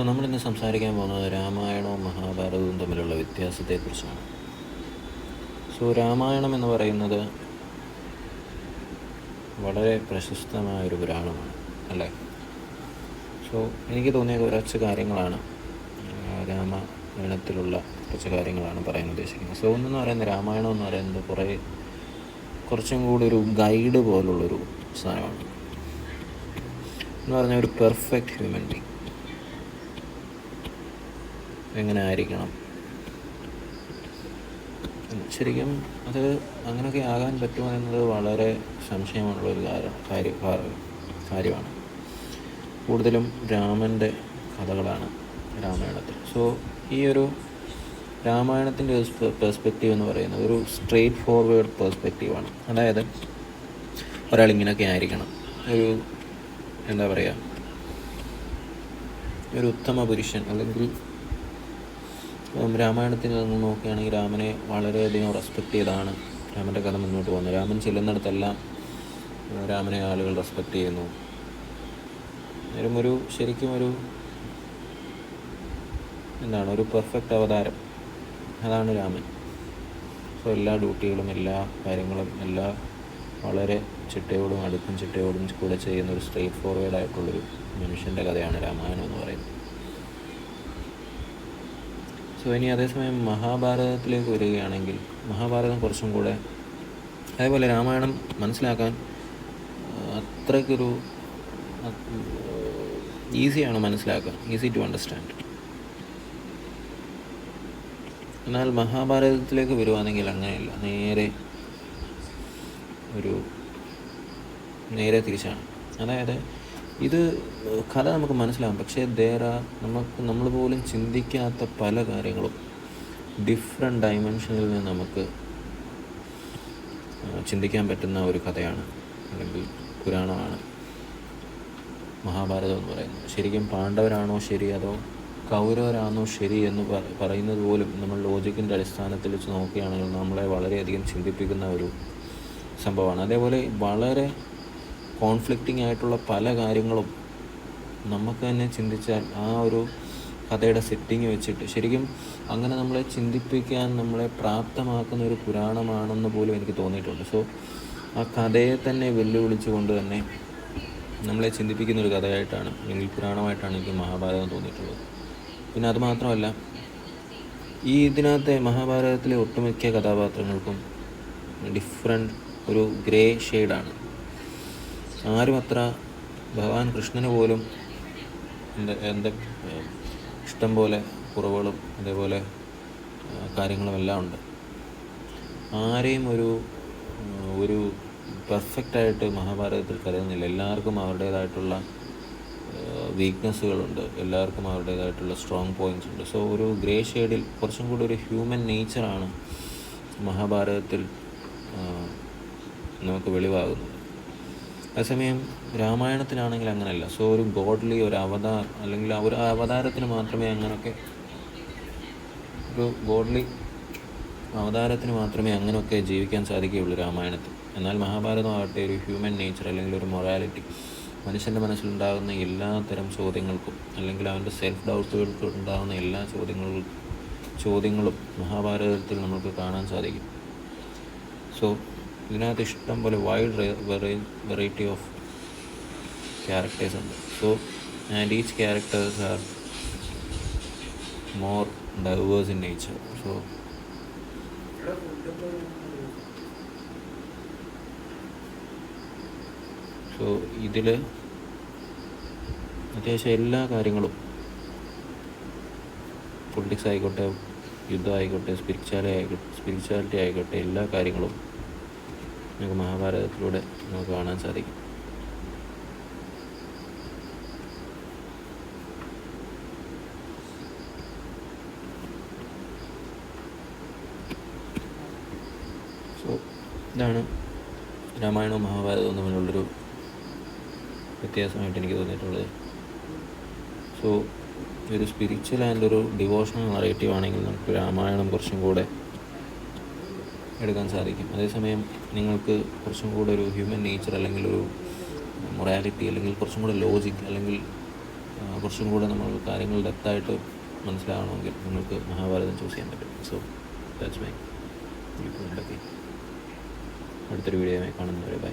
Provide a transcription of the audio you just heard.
നമ്മളിന്ന് സംസാരിക്കാൻ പോകുന്നത് രാമായണവും മഹാഭാരതവും തമ്മിലുള്ള വ്യത്യാസത്തെക്കുറിച്ചാണ്. രാമായണം എന്ന് പറയുന്നത് വളരെ പ്രശസ്തമായൊരു പുരാണമാണ്, അല്ലേ? എനിക്ക് തോന്നിയ കുറച്ച് കാര്യങ്ങളാണ്, രാമായണത്തിലുള്ള കുറച്ച് കാര്യങ്ങളാണ് പറയാൻ ഉദ്ദേശിക്കുന്നത്. ഒന്നെന്ന് പറയുന്നത്, രാമായണം എന്ന് പറയുന്നത് കുറച്ചും കൂടി ഒരു ഗൈഡ് പോലുള്ളൊരു സാധനമാണ്. എന്ന് പറഞ്ഞാൽ ഒരു പെർഫെക്റ്റ് ഹ്യൂമൻ ബീങ് എങ്ങനെ ആയിരിക്കണം, ശരിക്കും അത് അങ്ങനെയൊക്കെ ആകാൻ പറ്റുമോ എന്നത് വളരെ സംശയമുള്ളൊരു കാര്യമാണ്. കൂടുതലും രാമൻ്റെ കഥകളാണ് രാമായണത്തിൽ. ഈ ഒരു രാമായണത്തിൻ്റെ ഒരു പെർസ്പെക്റ്റീവ് എന്ന് പറയുന്നത് ഒരു സ്ട്രെയിറ്റ് ഫോർവേഡ് പെർസ്പെക്റ്റീവാണ്. അതായത് ഒരാളിങ്ങനെയൊക്കെ ആയിരിക്കണം, ഒരു ഉത്തമ പുരുഷൻ. അല്ലെങ്കിൽ രാമായണത്തിൽ നിന്ന് നോക്കുകയാണെങ്കിൽ രാമനെ വളരെയധികം റെസ്പെക്റ്റ് ചെയ്താണ് രാമൻ്റെ കഥ മുന്നോട്ട് പോകുന്നത്. രാമൻ ചെല്ലുന്നിടത്തെല്ലാം രാമനെ ആളുകൾ റെസ്പെക്റ്റ് ചെയ്യുന്നു. ശരിക്കും ഒരു പെർഫെക്റ്റ് അവതാരം, അതാണ് രാമൻ. എല്ലാ ഡ്യൂട്ടികളും എല്ലാ കാര്യങ്ങളും വളരെ ചിട്ടയോടും അടുക്കും ചിട്ടയോടും കൂടെ ചെയ്യുന്ന ഒരു സ്ട്രെയിറ്റ് ഫോർവേഡ് ആയിട്ടുള്ളൊരു മനുഷ്യൻ്റെ കഥയാണ് രാമായണം എന്ന് പറയുന്നത്. ഇനി അതേസമയം മഹാഭാരതത്തിലേക്ക് വരികയാണെങ്കിൽ, മഹാഭാരതം കുറച്ചും കൂടെ, അതേപോലെ രാമായണം മനസ്സിലാക്കാൻ അത്രയ്ക്കൊരു ഈസിയാണ് മനസ്സിലാക്കാൻ, ഈസി ടു അണ്ടർസ്റ്റാൻഡ്. എന്നാൽ മഹാഭാരതത്തിലേക്ക് വരുവാണെങ്കിൽ അങ്ങനെയല്ല, നേരെ തിരിച്ചാണ്. അതായത് ഇത് കഥ നമുക്ക് മനസ്സിലാകും, പക്ഷേ നമ്മൾ പോലും ചിന്തിക്കാത്ത പല കാര്യങ്ങളും ഡിഫറെൻ്റ് ഡൈമെൻഷനിൽ നിന്ന് നമുക്ക് ചിന്തിക്കാൻ പറ്റുന്ന ഒരു കഥയാണ്, അല്ലെങ്കിൽ പുരാണമാണ് മഹാഭാരതം എന്ന് പറയുന്നത്. ശരിക്കും പാണ്ഡവരാണോ ശരി, അതോ കൗരവരാണോ ശരി എന്ന് പറയുന്നത് പോലും നമ്മൾ ലോജിക്കിൻ്റെ അടിസ്ഥാനത്തിൽ വെച്ച് നോക്കുകയാണെങ്കിൽ നമ്മളെ വളരെയധികം ചിന്തിപ്പിക്കുന്ന ഒരു സംഭവമാണ്. അതേപോലെ വളരെ കോൺഫ്ലിക്റ്റിംഗ് ആയിട്ടുള്ള പല കാര്യങ്ങളും നമുക്ക് തന്നെ ചിന്തിച്ചാൽ ആ ഒരു കഥയുടെ സെറ്റിങ് വെച്ചിട്ട് ശരിക്കും അങ്ങനെ നമ്മളെ ചിന്തിപ്പിക്കാൻ നമ്മളെ പ്രാപ്തമാക്കുന്ന ഒരു പുരാണമാണെന്ന് പോലും എനിക്ക് തോന്നിയിട്ടുണ്ട്. ആ കഥയെ തന്നെ വെല്ലുവിളിച്ചുകൊണ്ട് തന്നെ നമ്മളെ ചിന്തിപ്പിക്കുന്ന ഒരു കഥയായിട്ടാണ്, അല്ലെങ്കിൽ പുരാണമായിട്ടാണ് എനിക്ക് മഹാഭാരതം തോന്നിയിട്ടുള്ളത്. പിന്നെ അതുമാത്രമല്ല, ഇതിനകത്തെ മഹാഭാരതത്തിലെ ഒട്ടുമിക്ക കഥാപാത്രങ്ങൾക്കും ഡിഫറെൻ്റ് ഒരു ഗ്രേ ഷെയ്ഡാണ്. ആരും അത്ര, ഭഗവാൻ കൃഷ്ണന് പോലും എൻ്റെ ഇഷ്ടം പോലെ കുറവുകളും അതേപോലെ കാര്യങ്ങളുമെല്ലാം ഉണ്ട്. ആരെയും ഒരു പെർഫെക്റ്റായിട്ട് മഹാഭാരതത്തിൽ കരുതുന്നില്ല. എല്ലാവർക്കും അവരുടേതായിട്ടുള്ള വീക്ക്നെസ്സുകളുണ്ട്, എല്ലാവർക്കും അവരുടേതായിട്ടുള്ള സ്ട്രോങ് പോയിൻറ്റ്സ് ഉണ്ട്. ഒരു ഗ്രേ ഷെയ്ഡിൽ കുറച്ചും കൂടി ഒരു ഹ്യൂമൻ നേച്ചറാണ് മഹാഭാരതത്തിൽ നമുക്ക് വെളിവാകുന്നത്. അതേസമയം രാമായണത്തിലാണെങ്കിൽ അങ്ങനെയല്ല. ഒരു ഗോഡ്ലി ഒരു അല്ലെങ്കിൽ ഒരു അവതാരത്തിന് മാത്രമേ അങ്ങനെയൊക്കെ ജീവിക്കാൻ സാധിക്കുകയുള്ളൂ രാമായണത്തിൽ. എന്നാൽ മഹാഭാരതമാകട്ടെ ഒരു ഹ്യൂമൻ നേച്ചർ, അല്ലെങ്കിൽ ഒരു മൊറാലിറ്റി, മനുഷ്യൻ്റെ മനസ്സിലുണ്ടാകുന്ന എല്ലാ തരം ചോദ്യങ്ങൾക്കും, അല്ലെങ്കിൽ അവൻ്റെ സെൽഫ് ഡൗട്ടുകൾക്ക് ഉണ്ടാകുന്ന എല്ലാ ചോദ്യങ്ങളും മഹാഭാരതത്തിൽ നമുക്ക് കാണാൻ സാധിക്കും. ഇതിനകത്ത് ഇഷ്ടം പോലെ വൈഡ് വെറൈറ്റി ഓഫ് ക്യാരക്ടേഴ്സ് ഉണ്ട്. And each characters are more diverse in nature. ഇതിൽ അത്യാവശ്യം എല്ലാ കാര്യങ്ങളും, പൊളിറ്റിക്സ് ആയിക്കോട്ടെ, യുദ്ധമായിക്കോട്ടെ, സ്പിരിച്വാലിറ്റി ആയിക്കോട്ടെ, എല്ലാ കാര്യങ്ങളും നമുക്ക് മഹാഭാരതത്തിലൂടെ നമുക്ക് കാണാൻ സാധിക്കും. ഇതാണ് രാമായണവും മഹാഭാരതവും തമ്മിലുള്ളൊരു വ്യത്യാസമായിട്ട് എനിക്ക് തോന്നിയിട്ടുള്ളത്. ഒരു സ്പിരിച്വൽ ആൻഡ് ഒരു ഡിവോഷണൽ നറേറ്റീവ് ആണെങ്കിൽ നമുക്ക് രാമായണം കുറച്ചും കൂടെ എടുക്കാൻ സാധിക്കും. അതേസമയം നിങ്ങൾക്ക് കുറച്ചും കൂടെ ഒരു ഹ്യൂമൻ നേച്ചർ, അല്ലെങ്കിൽ ഒരു മൊറാലിറ്റി, അല്ലെങ്കിൽ കുറച്ചും കൂടെ ലോജിക്, അല്ലെങ്കിൽ കുറച്ചും കൂടെ നമ്മൾ കാര്യങ്ങൾ ഡെപ്തായിട്ട് മനസ്സിലാകണമെങ്കിൽ നിങ്ങൾക്ക് മഹാഭാരതം ചൂസ് ചെയ്യാൻ പറ്റും. So that's my view point. Okay, അടുത്തൊരു വീഡിയോയുമായി കാണുന്നവരെ ബൈ.